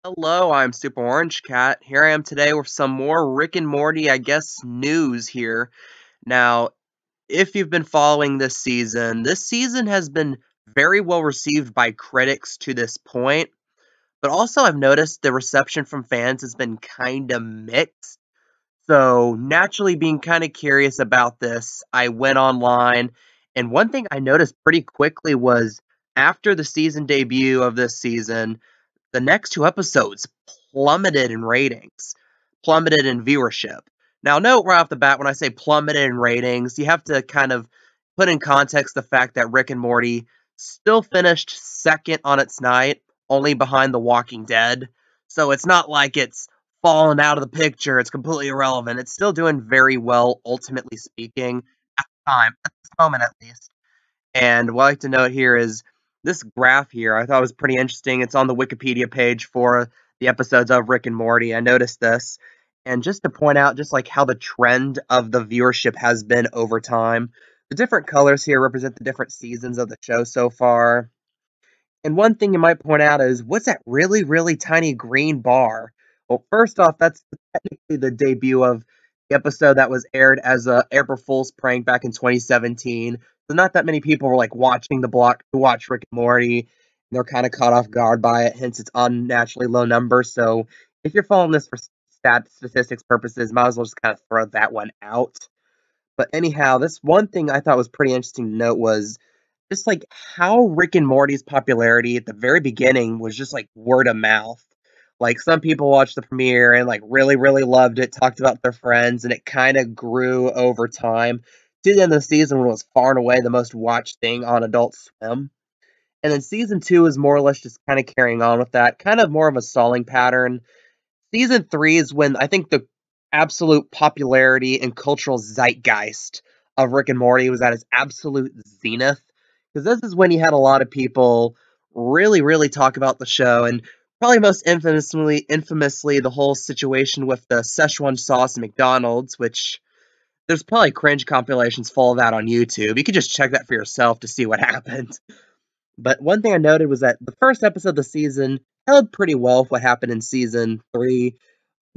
Hello, I'm Super Orange Cat. Here I am today with some more Rick and Morty, news here. Now, if you've been following this season has been very well received by critics to this point, but also I've noticed the reception from fans has been kind of mixed. So, naturally being kind of curious about this, I went online, and one thing I noticed pretty quickly was after the season debut of this season, the next two episodes plummeted in ratings, plummeted in viewership. Now, note right off the bat, when I say plummeted in ratings, you have to kind of put in context the fact that Rick and Morty still finished second on its night, only behind The Walking Dead. So it's not like it's fallen out of the picture, it's completely irrelevant. It's still doing very well, ultimately speaking, at the time, at this moment at least. And what I like to note here is this graph here, I thought was pretty interesting. It's on the Wikipedia page for the episodes of Rick and Morty. I noticed this. And just to point out just like how the trend of the viewership has been over time, the different colors here represent the different seasons of the show so far. And one thing you might point out is, what's that really, really tiny green bar? Well, first off, that's technically the debut of the episode that was aired as a April Fool's prank back in 2017. So not that many people were like watching the block to watch Rick and Morty. They're kind of caught off guard by it, hence its unnaturally low number. So if you're following this for statistics purposes, might as well just kind of throw that one out. But anyhow, this one thing I thought was pretty interesting to note was just like how Rick and Morty's popularity at the very beginning was just like word of mouth. Like some people watched the premiere and like really, really loved it, talked about their friends, and it kind of grew over time to the end of the season when it was far and away the most watched thing on Adult Swim. And then season two is more or less just kind of carrying on with that, kind of more of a stalling pattern. Season three is when I think the absolute popularity and cultural zeitgeist of Rick and Morty was at its absolute zenith. Because this is when you had a lot of people really, really talk about the show, and probably most infamously, the whole situation with the Szechuan sauce at McDonald's, which there's probably cringe compilations full of that on YouTube. You could just check that for yourself to see what happened. But one thing I noted was that the first episode of the season held pretty well with what happened in season three,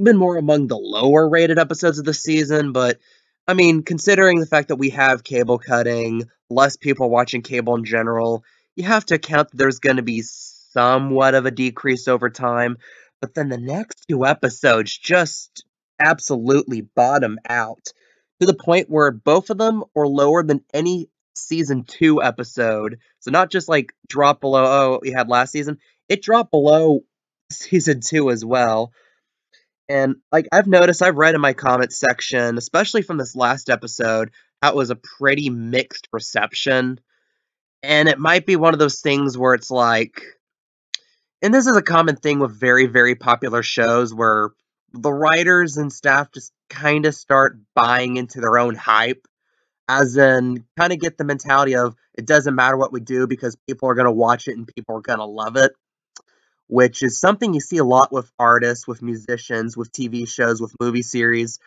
been more among the lower rated episodes of the season, but I mean, considering the fact that we have cable cutting, less people watching cable in general, you have to account that there's going to be somewhat of a decrease over time. But then the next two episodes just absolutely bottom out to the point where both of them are lower than any season two episode. So not just like drop below, oh, we had last season, it dropped below season two as well. And like I've noticed, I've read in my comments section, especially from this last episode, how it was a pretty mixed reception. And it might be one of those things where it's like, and this is a common thing with very, very popular shows where the writers and staff just kind of start buying into their own hype, as in kind of get the mentality of it doesn't matter what we do because people are going to watch it and people are going to love it, which is something you see a lot with artists, with musicians, with TV shows, with movie series.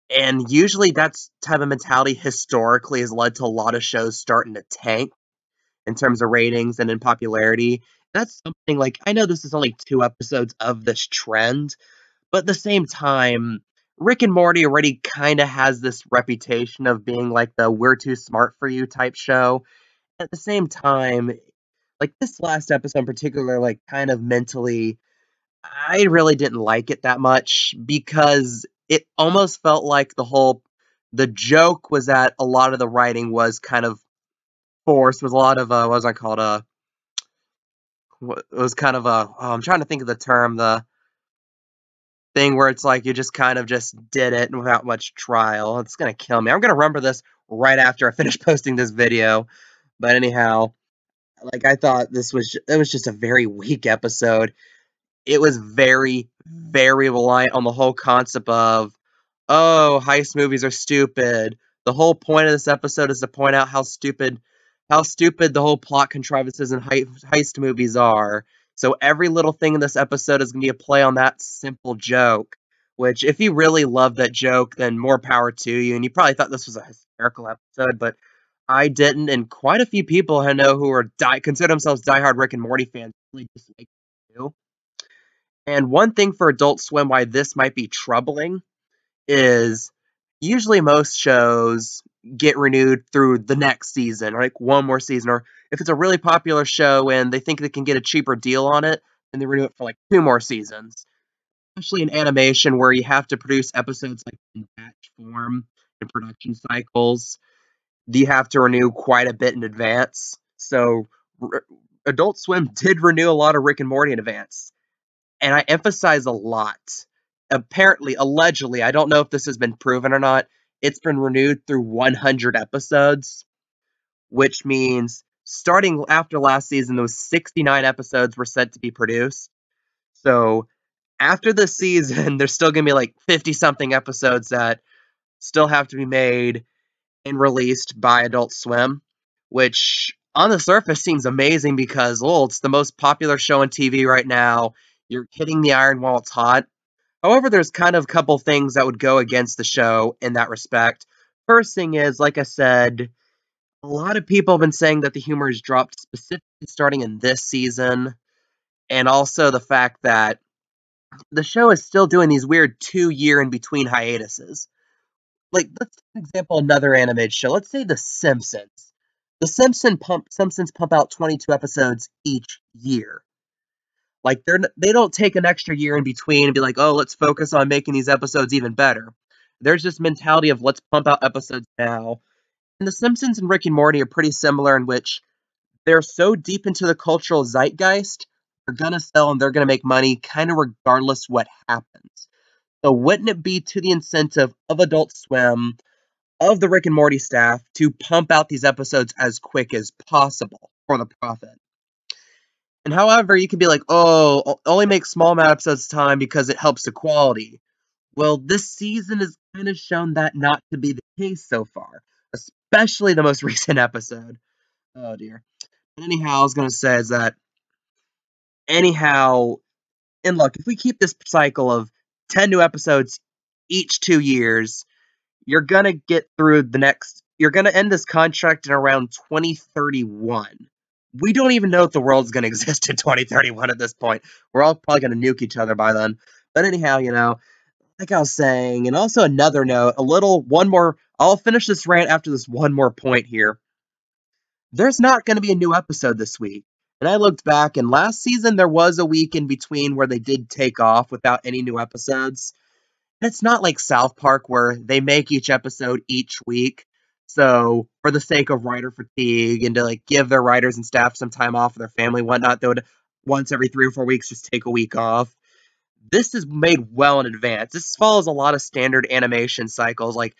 And usually that's type of mentality historically has led to a lot of shows starting to tank in terms of ratings and in popularity. That's something like I know this is only two episodes of this trend, but at the same time, Rick and Morty already kind of has this reputation of being like the we're too smart for you type show. At the same time, like this last episode in particular, like kind of mentally I really didn't like it that much because it almost felt like the joke was that a lot of the writing was kind of forced, was a lot of what was I called it was kind of I'm trying to think of the term, the thing where it's like you just kind of just did it without much trial. It's gonna kill me. I'm gonna remember this right after I finish posting this video. But anyhow, like I thought it was just a very weak episode. It was very, very reliant on the whole concept of, oh, heist movies are stupid. The whole point of this episode is to point out how stupid the whole plot contrivances in heist movies are. So every little thing in this episode is going to be a play on that simple joke. Which, if you really love that joke, then more power to you. And you probably thought this was a hysterical episode, but I didn't. And quite a few people I know who are consider themselves diehard Rick and Morty fans really dislike it too. And one thing for Adult Swim why this might be troubling is usually most shows get renewed through the next season, or like one more season, or if it's a really popular show and they think they can get a cheaper deal on it, then they renew it for like 2 more seasons. Especially in animation where you have to produce episodes like in batch form and production cycles, you have to renew quite a bit in advance. So Adult Swim did renew a lot of Rick and Morty in advance. And I emphasize a lot. Apparently, allegedly, I don't know if this has been proven or not, it's been renewed through 100 episodes, which means starting after last season, those 69 episodes were set to be produced. So after this season, there's still going to be like 50 something episodes that still have to be made and released by Adult Swim, which on the surface seems amazing because, well, it's the most popular show on TV right now. You're hitting the iron while it's hot. However, there's kind of a couple things that would go against the show in that respect. First thing is, like I said, a lot of people have been saying that the humor has dropped specifically starting in this season, and also the fact that the show is still doing these weird 2 year in between hiatuses. Like, let's for example another animated show. Let's say The Simpsons. Simpsons pump out 22 episodes each year. Like they don't take an extra year in between and be like, oh, let's focus on making these episodes even better. There's this mentality of let's pump out episodes now. And The Simpsons and Rick and Morty are pretty similar in which they're so deep into the cultural zeitgeist, they're gonna sell and they're gonna make money kind of regardless what happens. So wouldn't it be to the incentive of Adult Swim, of the Rick and Morty staff, to pump out these episodes as quick as possible for the profit? And however, you can be like, oh, only make small amount of episodes at a time because it helps the quality. Well, this season has kind of shown that not to be the case so far, especially the most recent episode. Oh dear. But anyhow, I was gonna say is that anyhow, and look, if we keep this cycle of 10 new episodes each 2 years, you're gonna get through the next. You're gonna end this contract in around 2031. We don't even know if the world's gonna exist in 2031 at this point. We're all probably gonna nuke each other by then. But anyhow, like I was saying, and also another note, one more. I'll finish this rant after this one more point here. There's not going to be a new episode this week. And I looked back, and last season there was a week in between where they did take off without any new episodes. And it's not like South Park where they make each episode each week. So, for the sake of writer fatigue and to like give their writers and staff some time off with their family and whatnot, they would once every 3 or 4 weeks just take a week off. This is made well in advance. This follows a lot of standard animation cycles, like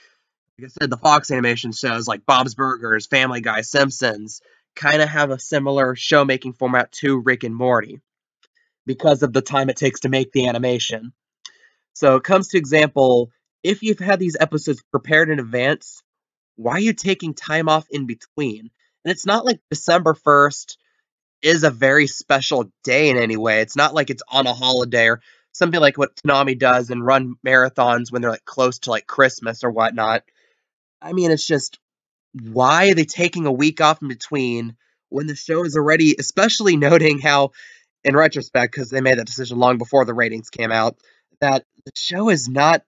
I said, the Fox animation shows like Bob's Burgers, Family Guy, Simpsons kind of have a similar show making format to Rick and Morty because of the time it takes to make the animation. So it comes to example, if you've had these episodes prepared in advance, why are you taking time off in between? And it's not like December 1st is a very special day in any way. It's not like it's on a holiday or something like what Tanami does and run marathons when they're like close to like Christmas or whatnot. I mean, it's just why are they taking a week off in between when the show is already, especially noting how, in retrospect, because they made that decision long before the ratings came out, that the show is not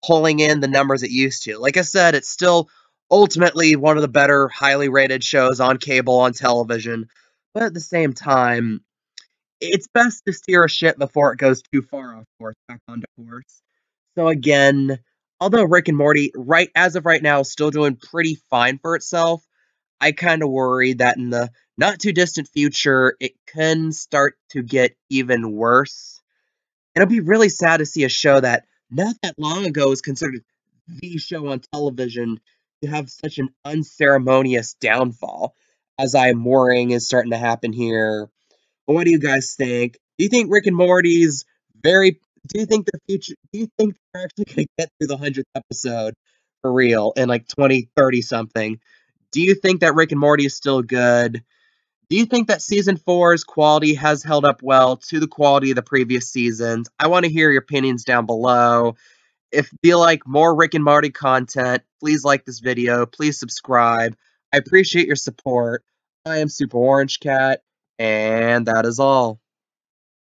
pulling in the numbers it used to. Like I said, it's still ultimately one of the better, highly rated shows on cable, on television, but at the same time, it's best to steer a ship before it goes too far off course, back onto course. So again, although Rick and Morty, right as of right now, is still doing pretty fine for itself, I kind of worry that in the not too distant future, it can start to get even worse. It'll be really sad to see a show that not that long ago was considered the show on television to have such an unceremonious downfall, as I'm worrying is starting to happen here. But what do you guys think? Do you think Rick and Morty's very? Do you think the future? Do you think they're actually going to get through the 100th episode for real in like 2030 something? Do you think that Rick and Morty is still good? Do you think that season four's quality has held up well to the quality of the previous seasons? I want to hear your opinions down below. If you like more Rick and Morty content, please like this video. Please subscribe. I appreciate your support. I am Super Orange Cat, and that is all.